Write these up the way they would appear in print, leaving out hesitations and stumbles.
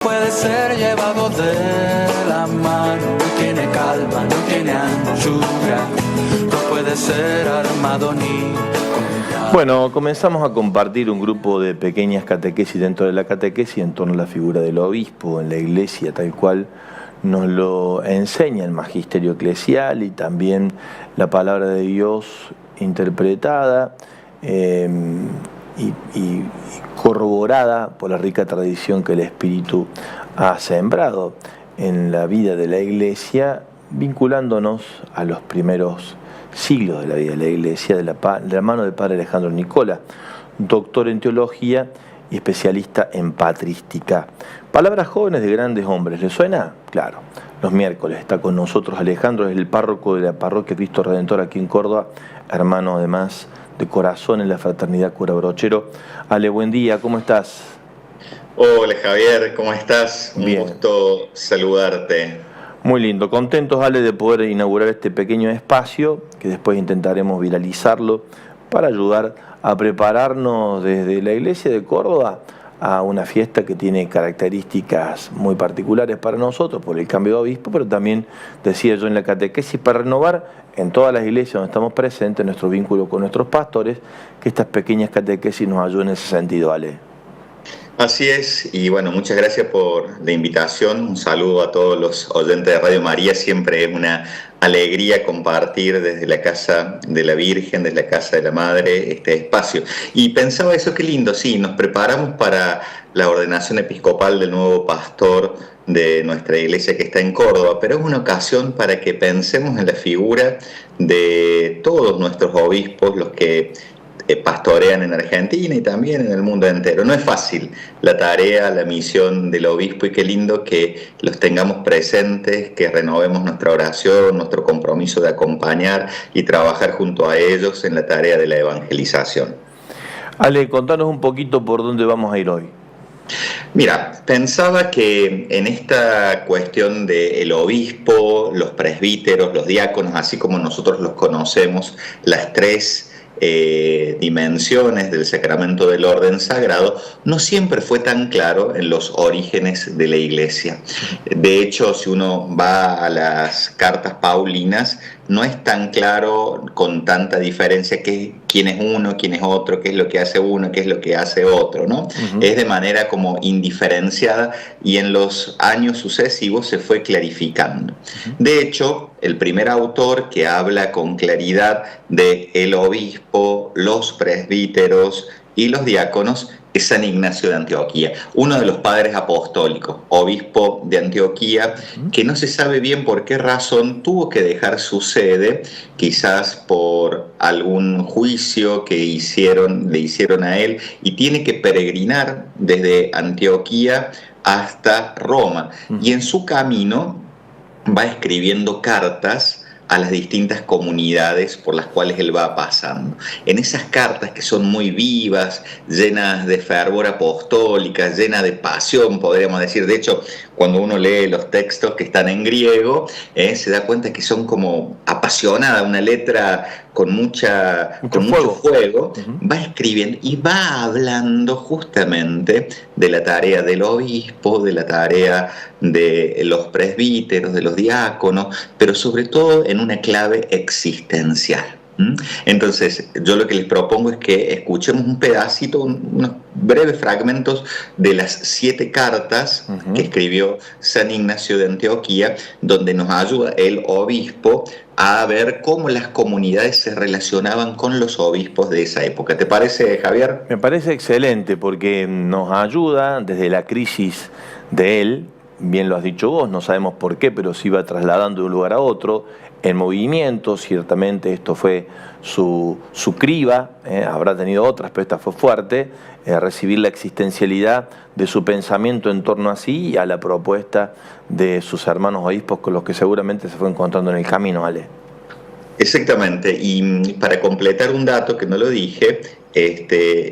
Puede ser llevado de la mano, no tiene calma, no tiene anchura, no puede ser armado ni... Bueno, comenzamos a compartir un grupo de pequeñas catequesis dentro de la catequesis en torno a la figura del obispo en la iglesia, tal cual nos lo enseña el magisterio eclesial y también la palabra de Dios interpretada y corroborada por la rica tradición que el Espíritu ha sembrado en la vida de la Iglesia, vinculándonos a los primeros siglos de la vida de la Iglesia, de la mano del padre Alejandro Nicola, doctor en teología y especialista en patrística. Palabras jóvenes de grandes hombres, ¿les suena? Claro. Los miércoles está con nosotros Alejandro, es el párroco de la parroquia Cristo Redentor aquí en Córdoba, hermano además de corazón en la fraternidad Cura Brochero. Ale, buen día, ¿cómo estás? Hola Javier, ¿cómo estás? Bien. Un gusto saludarte. Muy lindo, contentos Ale de poder inaugurar este pequeño espacio que después intentaremos viralizarlo para ayudar a prepararnos desde la iglesia de Córdoba a una fiesta que tiene características muy particulares para nosotros por el cambio de obispo, pero también, decía yo en la catequesis, para renovar en todas las iglesias donde estamos presentes nuestro vínculo con nuestros pastores, que estas pequeñas catequesis nos ayuden en ese sentido, Ale. Así es, y bueno, muchas gracias por la invitación. Un saludo a todos los oyentes de Radio María. Siempre es una alegría compartir desde la casa de la Virgen, desde la casa de la Madre, este espacio. Y pensaba eso, qué lindo, sí, nos preparamos para la ordenación episcopal del nuevo pastor de nuestra iglesia que está en Córdoba, pero es una ocasión para que pensemos en la figura de todos nuestros obispos, los que pastorean en Argentina y también en el mundo entero. No es fácil la tarea, la misión del obispo, y qué lindo que los tengamos presentes, que renovemos nuestra oración, nuestro compromiso de acompañar y trabajar junto a ellos en la tarea de la evangelización. Ale, contanos un poquito por dónde vamos a ir hoy. Mira, pensaba que en esta cuestión del obispo, los presbíteros, los diáconos, así como nosotros los conocemos, las tres dimensiones del sacramento del orden sagrado, no siempre fue tan claro en los orígenes de la iglesia. De hecho, si uno va a las cartas paulinas, no es tan claro con tanta diferencia quién es uno, quién es otro, qué es lo que hace uno, qué es lo que hace otro, ¿no? Es de manera como indiferenciada, y en los años sucesivos se fue clarificando. De hecho, el primer autor que habla con claridad de el obispo, los presbíteros y los diáconos es San Ignacio de Antioquía, uno de los padres apostólicos, obispo de Antioquía, que no se sabe bien por qué razón tuvo que dejar su sede, quizás por algún juicio que le hicieron a él, y tiene que peregrinar desde Antioquía hasta Roma. Y en su camino va escribiendo cartas a las distintas comunidades por las cuales él va pasando. En esas cartas, que son muy vivas, llenas de fervor apostólica, llenas de pasión, podríamos decir. De hecho, cuando uno lee los textos que están en griego, se da cuenta que son como apasionadas, una letra con mucho fuego. Va escribiendo y va hablando justamente de la tarea del obispo, de la tarea de los presbíteros, de los diáconos, pero sobre todo en una clave existencial. Entonces, yo lo que les propongo es que escuchemos un pedacito, unos breves fragmentos de las 7 cartas que escribió San Ignacio de Antioquía, donde nos ayuda el obispo a ver cómo las comunidades se relacionaban con los obispos de esa época. ¿Te parece, Javier? Me parece excelente, porque nos ayuda desde la crisis de él, bien lo has dicho vos, no sabemos por qué, pero se iba trasladando de un lugar a otro, en movimiento. Ciertamente esto fue su criba, habrá tenido otras, pero esta fue fuerte, recibir la existencialidad de su pensamiento en torno a sí y a la propuesta de sus hermanos obispos con los que seguramente se fue encontrando en el camino, Ale. Exactamente, y para completar un dato que no lo dije,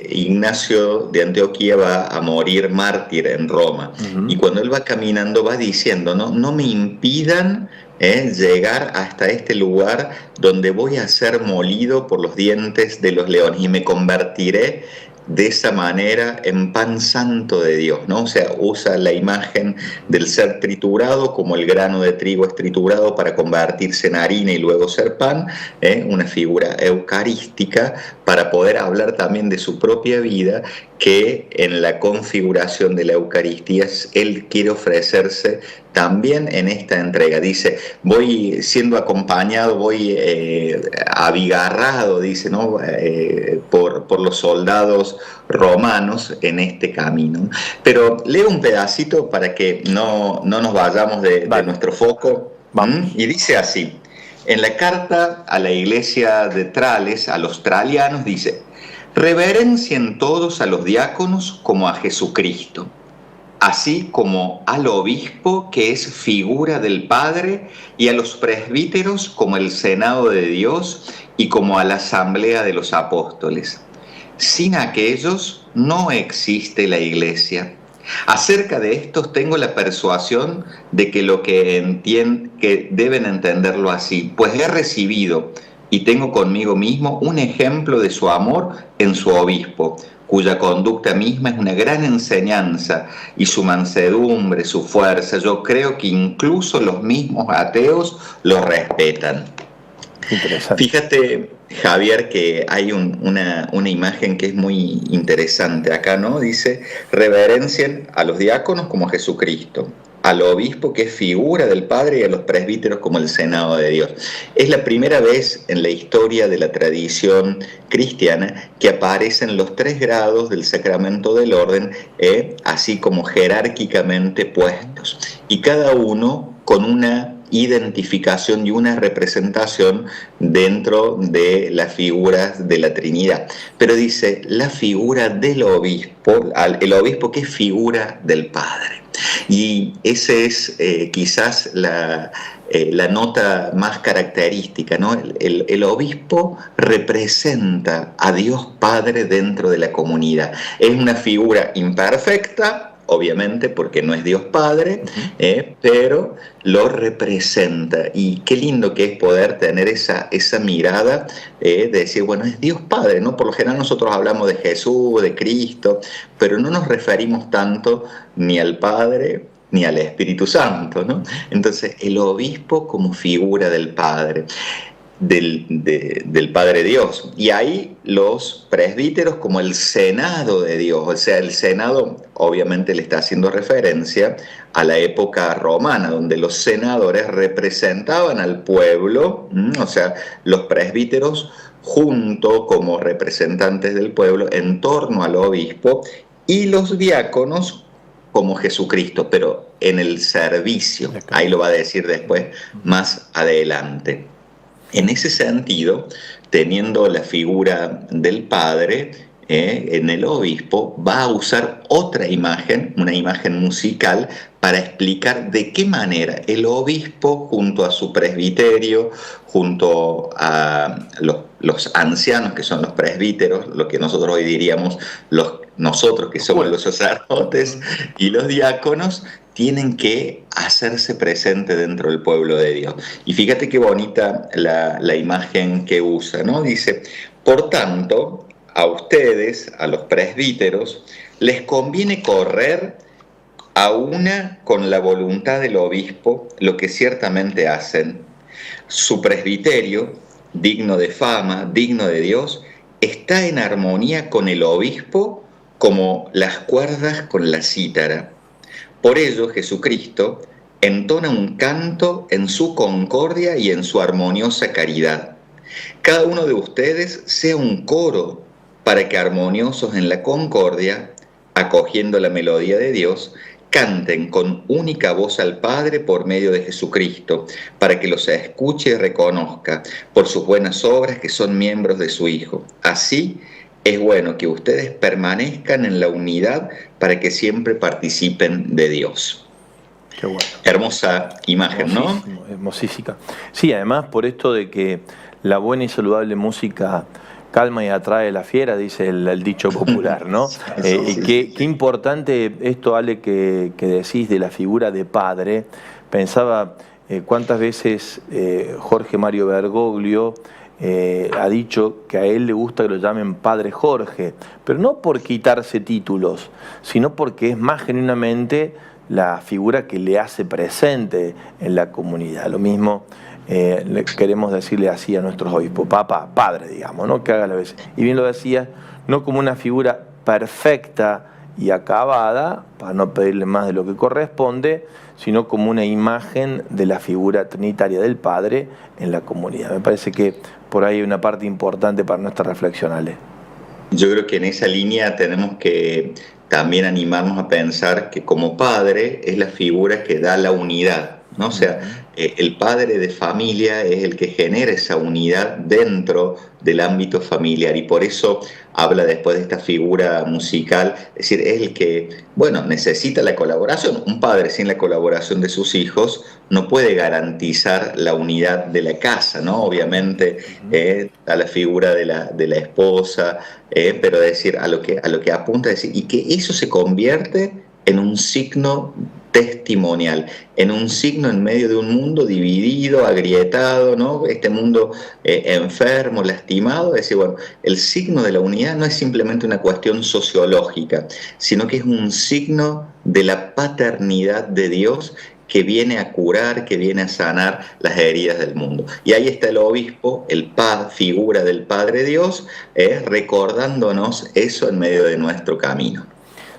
Ignacio de Antioquía va a morir mártir en Roma, y cuando él va caminando va diciendo, no me impidan llegar hasta este lugar donde voy a ser molido por los dientes de los leones y me convertiré de esa manera en pan santo de Dios, ¿no? O sea, usa la imagen del ser triturado como el grano de trigo es triturado para convertirse en harina y luego ser pan, una figura eucarística para poder hablar también de su propia vida, que en la configuración de la Eucaristía Él quiere ofrecerse también en esta entrega. Dice, voy siendo acompañado, voy abigarrado, dice, ¿no? por los soldados romanos en este camino. Pero leo un pedacito para que no nos vayamos de nuestro foco. Y dice así, en la carta a la iglesia de Trales, a los tralianos, dice, reverencien todos a los diáconos como a Jesucristo, así como al obispo, que es figura del Padre, y a los presbíteros como el Senado de Dios y como a la asamblea de los apóstoles. Sin aquellos no existe la iglesia. Acerca de estos tengo la persuasión de que que deben entenderlo así, pues he recibido y tengo conmigo mismo un ejemplo de su amor en su obispo, cuya conducta misma es una gran enseñanza, y su mansedumbre, su fuerza, yo creo que incluso los mismos ateos lo respetan. Interesante. Fíjate, Javier, que hay una imagen que es muy interesante acá, ¿no? Dice, reverencien a los diáconos como a Jesucristo, al obispo, que es figura del Padre, y a los presbíteros como el Senado de Dios. Es la primera vez en la historia de la tradición cristiana que aparecen los 3 grados del sacramento del orden, así como jerárquicamente puestos, y cada uno con una identificación y una representación dentro de las figuras de la Trinidad. Pero dice, la figura del obispo, el obispo que es figura del Padre. Y esa es quizás la nota más característica, ¿no? El obispo representa a Dios Padre dentro de la comunidad. Es una figura imperfecta, obviamente, porque no es Dios Padre, pero lo representa. Y qué lindo que es poder tener esa mirada de decir, bueno, es Dios Padre, ¿no? Por lo general nosotros hablamos de Jesús, de Cristo, pero no nos referimos tanto ni al Padre ni al Espíritu Santo, ¿no? Entonces, el obispo como figura del Padre. Del Padre Dios, y ahí los presbíteros como el Senado de Dios. O sea, el Senado obviamente le está haciendo referencia a la época romana, donde los senadores representaban al pueblo, o sea, los presbíteros junto como representantes del pueblo en torno al obispo, y los diáconos como Jesucristo, pero en el servicio. Ahí lo va a decir después, más adelante. En ese sentido, teniendo la figura del Padre en el obispo, va a usar otra imagen, una imagen musical, para explicar de qué manera el obispo, junto a su presbiterio, junto a los ancianos, que son los presbíteros, lo que nosotros hoy diríamos nosotros que somos los sacerdotes, y los diáconos, tienen que hacerse presente dentro del pueblo de Dios. Y fíjate qué bonita la imagen que usa, ¿no? Dice, por tanto, a ustedes, a los presbíteros, les conviene correr a una con la voluntad del obispo, lo que ciertamente hacen. Su presbiterio, digno de fama, digno de Dios, está en armonía con el obispo como las cuerdas con la cítara. Por ello, Jesucristo entona un canto en su concordia y en su armoniosa caridad. Cada uno de ustedes sea un coro para que armoniosos en la concordia, acogiendo la melodía de Dios, canten con única voz al Padre por medio de Jesucristo, para que los escuche y reconozca por sus buenas obras que son miembros de su Hijo. Así, es bueno que ustedes permanezcan en la unidad para que siempre participen de Dios. Qué bueno. Hermosa imagen, ¿no? Hermosísima. Sí, además por esto de que la buena y saludable música calma y atrae a la fiera, dice el dicho popular, ¿no? Qué importante esto, Ale, que decís de la figura de padre. Pensaba cuántas veces Jorge Mario Bergoglio ha dicho que a él le gusta que lo llamen Padre Jorge, pero no por quitarse títulos, sino porque es más genuinamente la figura que le hace presente en la comunidad. Lo mismo queremos decirle así a nuestros obispos, Papa, Padre, digamos, ¿no? Que haga la vez. Y bien lo decía, no como una figura perfecta y acabada, para no pedirle más de lo que corresponde, sino como una imagen de la figura trinitaria del Padre en la comunidad. Me parece que por ahí hay una parte importante para nuestra reflexión, Ale. Yo creo que en esa línea tenemos que también animarnos a pensar que como padre es la figura que da la unidad, ¿no? O sea, el padre de familia es el que genera esa unidad dentro del ámbito familiar y por eso habla después de esta figura musical, es decir, es el que, bueno, necesita la colaboración. Un padre sin la colaboración de sus hijos no puede garantizar la unidad de la casa, ¿no? Obviamente a la figura de la esposa, pero decir a lo que apunta, decir, y que eso se convierte en un signo testimonial, en un signo en medio de un mundo dividido, agrietado, ¿no? Este mundo enfermo, lastimado. Es decir, bueno, el signo de la unidad no es simplemente una cuestión sociológica, sino que es un signo de la paternidad de Dios que viene a curar, que viene a sanar las heridas del mundo. Y ahí está el obispo, figura del Padre Dios, recordándonos eso en medio de nuestro camino.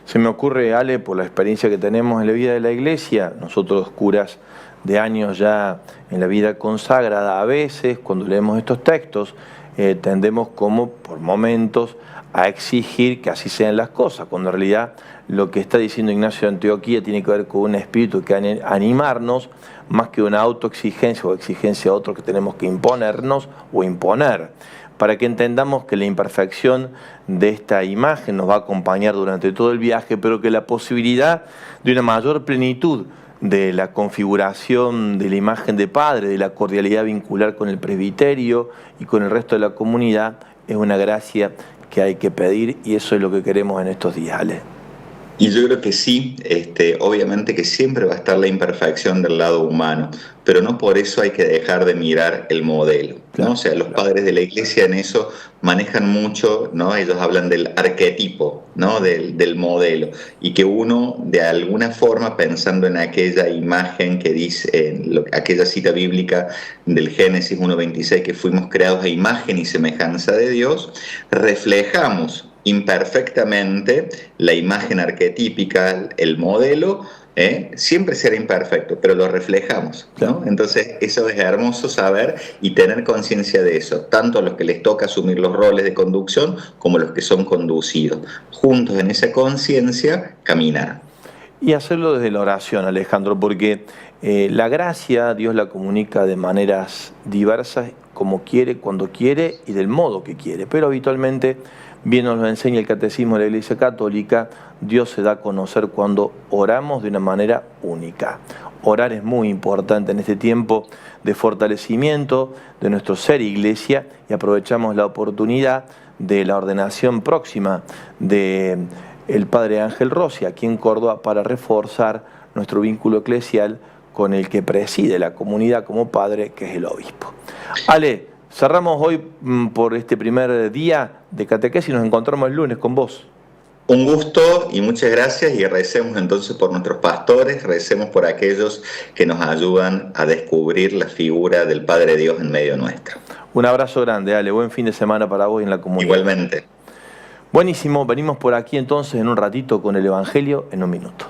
Se me ocurre, Ale, por la experiencia que tenemos en la vida de la Iglesia, nosotros curas de años ya en la vida consagrada, a veces cuando leemos estos textos tendemos como por momentos a exigir que así sean las cosas, cuando en realidad lo que está diciendo Ignacio de Antioquía tiene que ver con un espíritu que animarnos más que una autoexigencia o exigencia a otro que tenemos que imponernos o imponer, para que entendamos que la imperfección de esta imagen nos va a acompañar durante todo el viaje, pero que la posibilidad de una mayor plenitud de la configuración de la imagen de Padre, de la cordialidad vincular con el presbiterio y con el resto de la comunidad, es una gracia que hay que pedir y eso es lo que queremos en estos días, Ale. Y yo creo que sí, obviamente que siempre va a estar la imperfección del lado humano, pero no por eso hay que dejar de mirar el modelo, ¿no? Claro, o sea, los padres de la Iglesia en eso manejan mucho, ¿no? Ellos hablan del arquetipo, ¿no? Del modelo, y que uno, de alguna forma, pensando en aquella imagen que dice, aquella cita bíblica del Génesis 1:26, que fuimos creados a imagen y semejanza de Dios, reflejamos imperfectamente la imagen arquetípica, el modelo, siempre será imperfecto, pero lo reflejamos, ¿no? Entonces eso es hermoso saber y tener conciencia de eso, tanto a los que les toca asumir los roles de conducción como a los que son conducidos. Juntos en esa conciencia, caminar. Y hacerlo desde la oración, Alejandro, porque la gracia Dios la comunica de maneras diversas, como quiere, cuando quiere y del modo que quiere, pero habitualmente, bien nos lo enseña el Catecismo de la Iglesia Católica, Dios se da a conocer cuando oramos de una manera única. Orar es muy importante en este tiempo de fortalecimiento de nuestro ser Iglesia y aprovechamos la oportunidad de la ordenación próxima de el Padre Ángel Rossi aquí en Córdoba para reforzar nuestro vínculo eclesial con el que preside la comunidad como padre, que es el obispo. Ale, cerramos hoy por este primer día de catequesis y nos encontramos el lunes con vos. Un gusto y muchas gracias, y recemos entonces por nuestros pastores, recemos por aquellos que nos ayudan a descubrir la figura del Padre Dios en medio nuestro. Un abrazo grande, Ale, buen fin de semana para vos y en la comunidad. Igualmente. Buenísimo, venimos por aquí entonces en un ratito con el Evangelio en un minuto.